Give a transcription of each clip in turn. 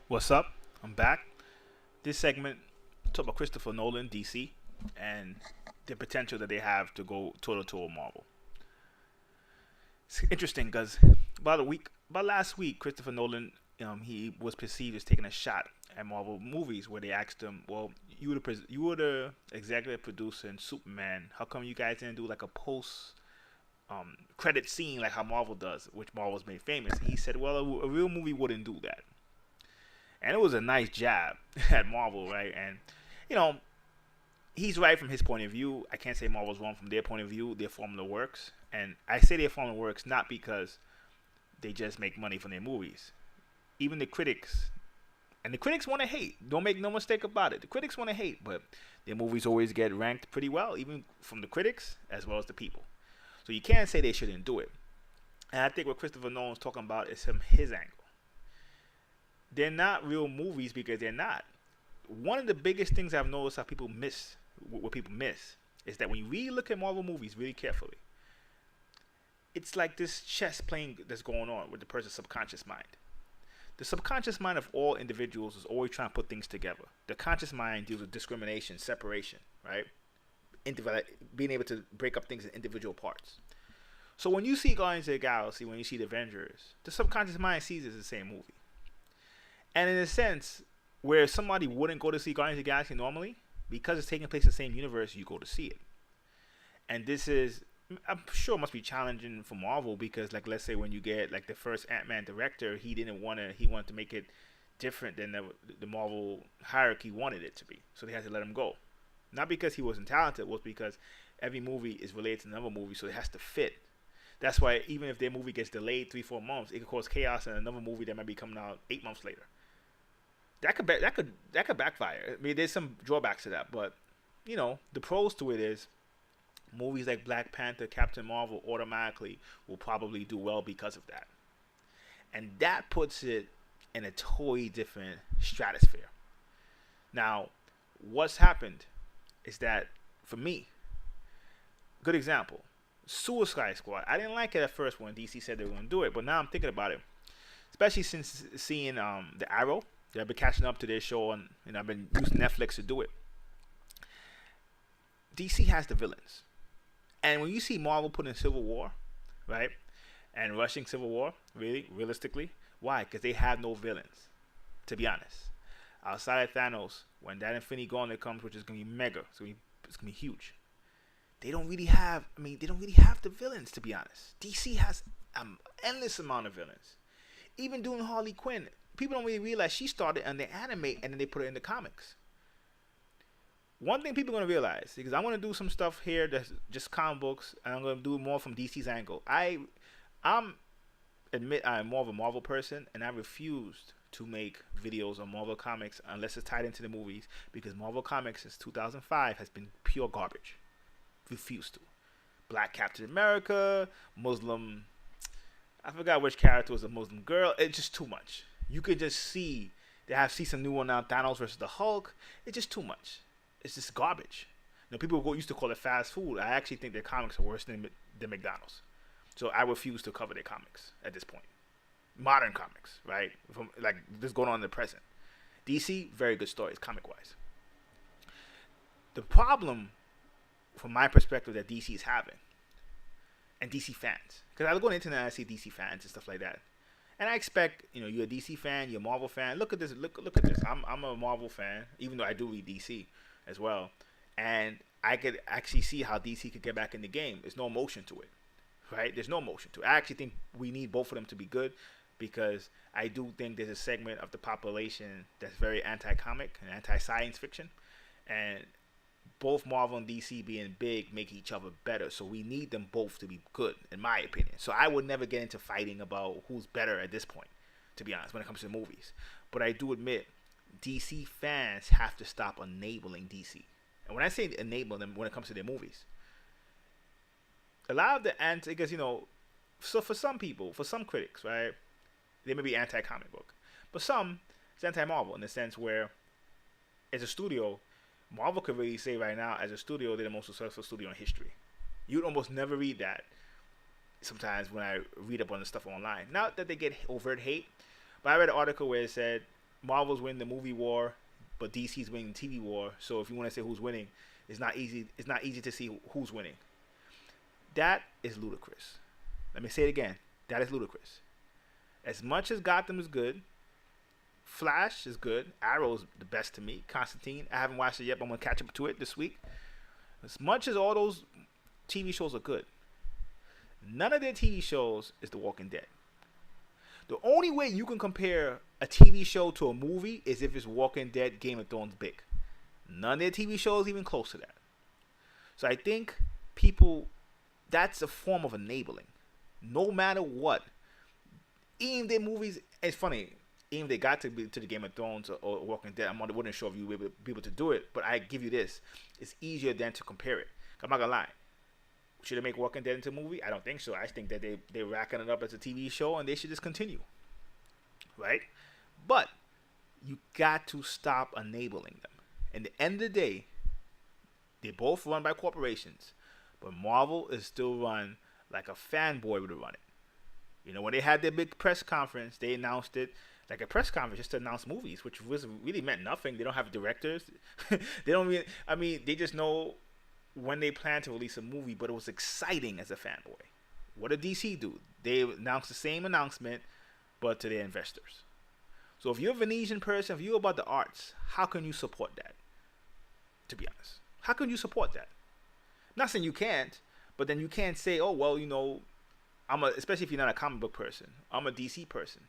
What's up? I'm back. This segment talk about Christopher Nolan, DC, and the potential that they have to go toe to toe with Marvel. It's interesting because about last week, Christopher Nolan, he was perceived as taking a shot at Marvel movies, where they asked him, "Well, you were the executive producer in Superman. How come you guys didn't do like a post credit scene like how Marvel does, which Marvel's made famous?" And he said, "Well, a real movie wouldn't do that." And it was a nice jab at Marvel, right? And you know, he's right from his point of view. I can't say Marvel's wrong from their point of view. Their formula works, and I say their formula works not because they just make money from their movies. Even the critics, and the critics want to hate. Don't make no mistake about it. The critics want to hate, but their movies always get ranked pretty well, even from the critics as well as the people. So you can't say they shouldn't do it. And I think what Christopher Nolan's talking about is his angle. They're not real movies because they're not. One of the biggest things I've noticed how people miss, what people miss, is that when you really look at Marvel movies really carefully, it's like this chess playing that's going on with the person's subconscious mind. The subconscious mind of all individuals is always trying to put things together. The conscious mind deals with discrimination, separation, right? Being able to break up things in individual parts. So when you see Guardians of the Galaxy, when you see the Avengers, the subconscious mind sees it as the same movie. And in a sense, where somebody wouldn't go to see Guardians of the Galaxy normally, because it's taking place in the same universe, you go to see it. And this is, I'm sure, it must be challenging for Marvel because, like, let's say when you get like the first Ant-Man director, he wanted to make it different than the Marvel hierarchy wanted it to be, so they had to let him go. Not because he wasn't talented, it was because every movie is related to another movie, so it has to fit. That's why even if their movie gets delayed 3-4 months, it could cause chaos in another movie that might be coming out 8 months later. That could backfire. I mean, there's some drawbacks to that, but the pros to it is movies like Black Panther, Captain Marvel automatically will probably do well because of that, and that puts it in a totally different stratosphere. Now, what's happened is that for me, good example, Suicide Squad. I didn't like it at first when DC said they were going to do it, but now I'm thinking about it, especially since seeing the Arrow. I've been catching up to their show, and I've been using Netflix to do it. DC has the villains, and when you see Marvel put in Civil War, right, and rushing Civil War, really, realistically, why? Because they have no villains. To be honest, outside of Thanos, when that Infinity Gauntlet comes, which is gonna be mega, it's gonna be huge. They don't really have. I mean, they don't really have the villains. To be honest, DC has an endless amount of villains. Even doing Harley Quinn, people don't really realize she started on the anime and then they put it in the comics. One thing people are gonna realize, because I'm gonna do some stuff here that's just comic books, and I'm gonna do more from DC's angle. I'm admit I'm more of a Marvel person, and I refused to make videos on Marvel comics unless it's tied into the movies, because Marvel comics since 2005 has been pure garbage. Refused to. Black Captain America, Muslim. I forgot which character was a Muslim girl. It's just too much. You could just see. See some new one now. Thanos versus the Hulk. It's just too much. It's just garbage. People used to call it fast food. I actually think their comics are worse than McDonald's. So I refuse to cover their comics at this point. Modern comics, right? From like this going on in the present. DC, very good stories, comic wise. The problem, from my perspective, that DC is having, and DC fans, because I go on the internet and I see DC fans and stuff like that, and I expect you're a DC fan, you're a Marvel fan. Look at this. Look at this. I'm a Marvel fan, even though I do read DC as well, and I could actually see how DC could get back in the game. There's no emotion to it, right? There's no emotion to it. I actually think we need both of them to be good, because I do think there's a segment of the population that's very anti-comic and anti-science fiction, and both Marvel and DC being big make each other better. So we need them both to be good, in my opinion. So I would never get into fighting about who's better at this point, to be honest, when it comes to movies. But I do admit, DC fans have to stop enabling DC. And when I say enable them when it comes to their movies, a lot of the because so for some people, for some critics, right, they may be anti-comic book, but some it's anti-Marvel in the sense where, as a studio, Marvel could really say right now, as a studio, they're the most successful studio in history. You'd almost never read that sometimes when I read up on the stuff online. Not that they get overt hate, but I read an article where it said Marvel's winning the movie war, but DC's winning the TV war. So if you want to say who's winning, it's not easy. It's not easy to see who's winning. That is ludicrous. Let me say it again. That is ludicrous. As much as Gotham is good, Flash is good. Arrow's the best to me. Constantine, I haven't watched it yet, but I'm gonna catch up to it this week. As much as all those TV shows are good, none of their TV shows is The Walking Dead. The only way you can compare a TV show to a movie is if it's Walking Dead, Game of Thrones big. None of their TV shows even close to that. So I think people, that's a form of enabling. No matter what, even their movies, it's funny, even if they got to the Game of Thrones or Walking Dead, I wasn't sure if you would be able to do it, but I give you this. It's easier than to compare it. I'm not going to lie. Should they make Walking Dead into a movie? I don't think so. I think that they're racking it up as a TV show and they should just continue. Right? But you got to stop enabling them. At the end of the day, they're both run by corporations, but Marvel is still run like a fanboy would run it. You know, when they had their big press conference, they announced it like a press conference just to announce movies, which really meant nothing. They don't have directors. They don't really, I mean, they just know when they plan to release a movie, but it was exciting as a fanboy. What did DC do? They announced the same announcement, but to their investors. So if you're a Venetian person, if you're about the arts, how can you support that? To be honest, how can you support that? Not saying you can't, but then you can't say, oh, well, you know, especially if you're not a comic book person, I'm a DC person.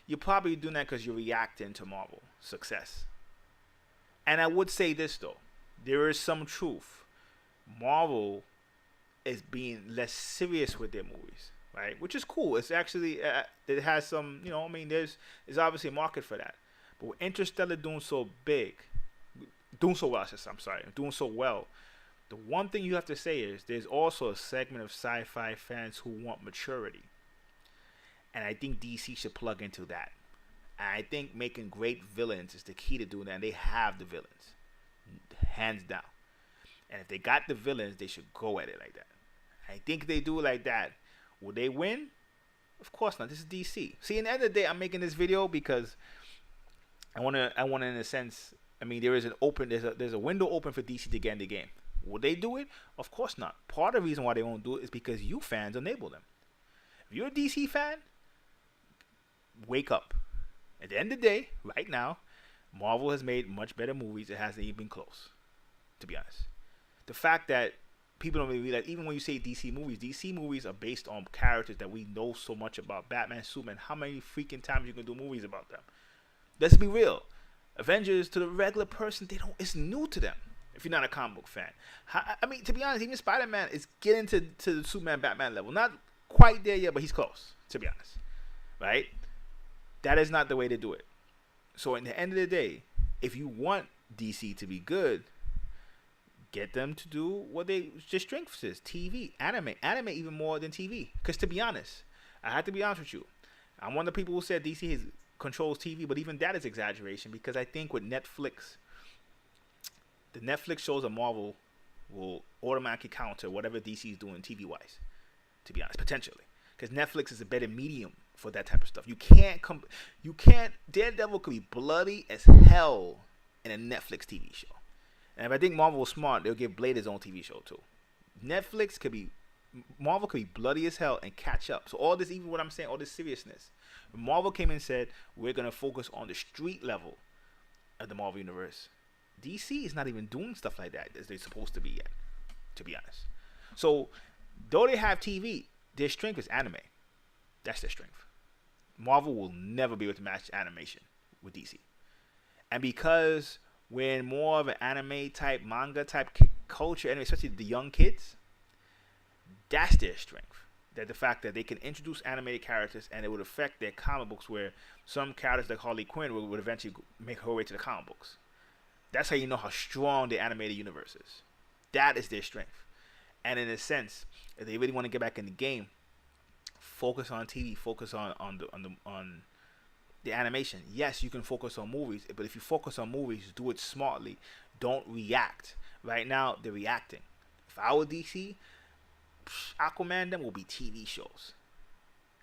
You're probably doing that because you're reacting to Marvel success. And I would say this, though. There is some truth. Marvel is being less serious with their movies, right? Which is cool. It's actually, it has some, you know, I mean, there's obviously a market for that. But with Interstellar doing so well, the one thing you have to say is there's also a segment of sci-fi fans who want maturity. And I think DC should plug into that. And I think making great villains is the key to doing that. And they have the villains. Hands down. And if they got the villains, they should go at it like that. I think they do it like that. Will they win? Of course not. This is DC. See, in the end of the day, I'm making this video because I want to in a sense, I mean, there's a window open for DC to get in the game. Will they do it? Of course not. Part of the reason why they won't do it is because you fans enable them. If you're a DC fan, wake up. At the end of the day, right now, Marvel has made much better movies. It hasn't even been close, to be honest. The fact that people don't really realize, even when you say DC movies are based on characters that we know so much about. Batman, Superman, how many freaking times you can do movies about them? Let's be real. Avengers, to the regular person, it's new to them. If you're not a comic book fan, I mean, to be honest, even Spider-Man is getting to the Superman, Batman level. Not quite there yet, but he's close. To be honest, right? That is not the way to do it. So, in the end of the day, if you want DC to be good, get them to do what their strength is: TV, anime even more than TV. Because to be honest, I have to be honest with you, I'm one of the people who said DC controls TV, but even that is exaggeration because I think with Netflix. The Netflix shows of Marvel will automatically counter whatever DC is doing TV-wise, to be honest, potentially. Because Netflix is a better medium for that type of stuff. You can't, Daredevil could be bloody as hell in a Netflix TV show. And if I think Marvel was smart, they'll give Blade his own TV show too. Marvel could be bloody as hell and catch up. So all this, even what I'm saying, all this seriousness. Marvel came in and said, we're going to focus on the street level of the Marvel Universe. DC is not even doing stuff like that as they're supposed to be yet, to be honest. So, though they have TV, their strength is anime. That's their strength. Marvel will never be able to match animation with DC. And because we're in more of an anime type, manga type culture, and especially the young kids, that's their strength. That the fact that they can introduce animated characters and it would affect their comic books where some characters like Harley Quinn would eventually make her way to the comic books. That's how you know how strong the animated universe is. That is their strength. And in a sense, if they really want to get back in the game, focus on TV, focus on the animation. Yes, you can focus on movies, but if you focus on movies, do it smartly. Don't react. Right now, they're reacting. If I were DC, Aquaman, them will be TV shows.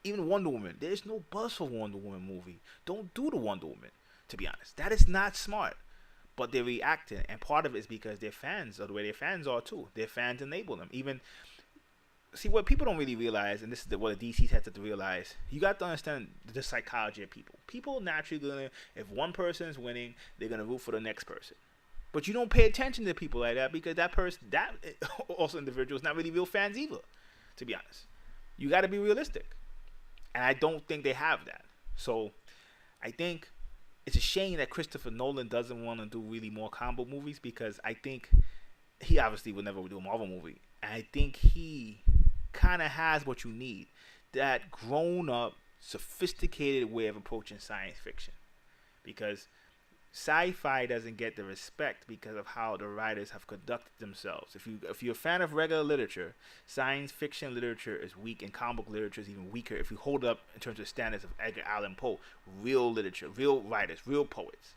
Even Wonder Woman, there's no buzz for Wonder Woman movie. Don't do the Wonder Woman. To be honest, that is not smart. But they're reacting, and part of it is because their fans are the way their fans are too. Their fans enable them. Even see what people don't really realize, and this is what the DC's had to realize. You got to understand the psychology of people. People naturally gonna, if one person is winning, they're gonna root for the next person. But you don't pay attention to people like that because that person, that also individual, is not really real fans either. To be honest, you got to be realistic, and I don't think they have that. So, I think it's a shame that Christopher Nolan doesn't want to do really more combo movies because I think he obviously would never do a Marvel movie. And I think he kind of has what you need. That grown-up, sophisticated way of approaching science fiction. Because sci-fi doesn't get the respect because of how the writers have conducted themselves. If you're a fan of regular literature, science fiction literature is weak, and comic book literature is even weaker if you hold up in terms of standards of Edgar Allan Poe, real literature, real writers, real poets.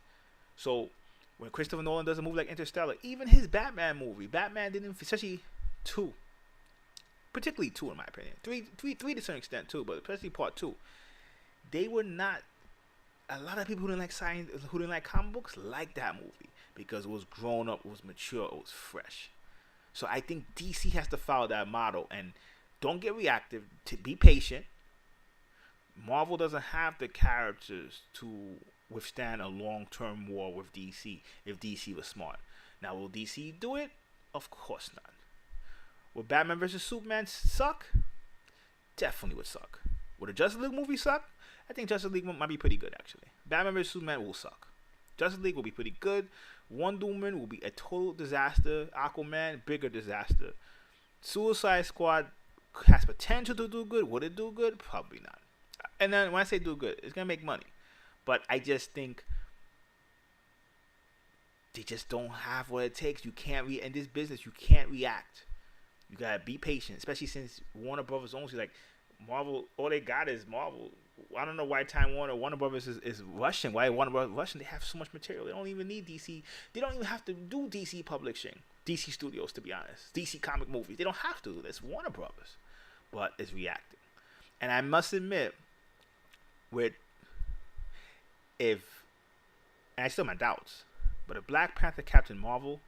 So when Christopher Nolan does a movie like Interstellar, even his Batman movie, Batman didn't, especially two, particularly two in my opinion, three to a certain extent too, but especially part two, they were not. A lot of people who didn't like science, who didn't like comic books, liked that movie because it was grown up, it was mature, it was fresh. So I think DC has to follow that model and don't get reactive. To be patient. Marvel doesn't have the characters to withstand a long-term war with DC if DC was smart. Now, will DC do it? Of course not. Will Batman vs Superman suck? Definitely would suck. Would a Justice League movie suck? I think Justice League might be pretty good, actually. Batman vs Superman will suck. Justice League will be pretty good. Wonder Woman will be a total disaster. Aquaman, bigger disaster. Suicide Squad has potential to do good. Would it do good? Probably not. And then when I say do good, it's going to make money. But I just think they just don't have what it takes. You can't in this business, you can't react. You got to be patient, especially since Warner Brothers owns you. Like, Marvel, all they got is Marvel. I don't know why Warner Brothers is rushing. Why Warner Brothers rushing? They have so much material. They don't even need DC. They don't even have to do DC publishing, DC Studios, to be honest. DC comic movies. They don't have to do this. Warner Brothers, but it's reacting. And I must admit, and I still have my doubts, but if Black Panther, Captain Marvel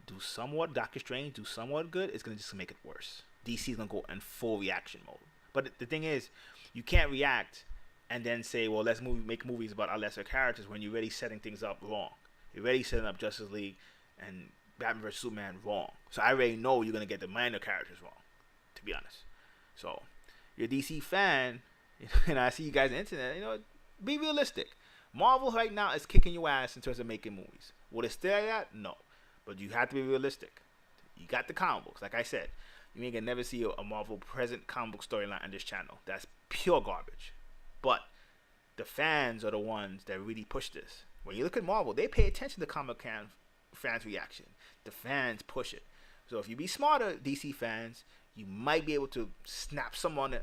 do somewhat, Doctor Strange do somewhat good, it's gonna just make it worse. DC is gonna go in full reaction mode. But the thing is, you can't react and then say, well, let's make movies about our lesser characters when you're already setting things up wrong. You're already setting up Justice League and Batman vs Superman wrong. So I already know you're going to get the minor characters wrong, to be honest. So, you're a DC fan, and I see you guys on the internet, be realistic. Marvel right now is kicking your ass in terms of making movies. Will it stay like that? No. But you have to be realistic. You got the comic books, like I said. You ain't gonna never see a Marvel present comic book storyline on this channel. That's pure garbage. But the fans are the ones that really push this. When you look at Marvel, they pay attention to fans' reaction. The fans push it. So if you be smarter, DC fans, you might be able to snap the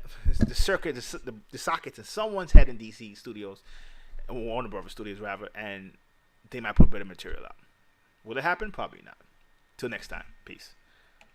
sockets in someone's head in DC Studios, Warner Brothers Studios rather, and they might put better material out. Will it happen? Probably not. Till next time. Peace.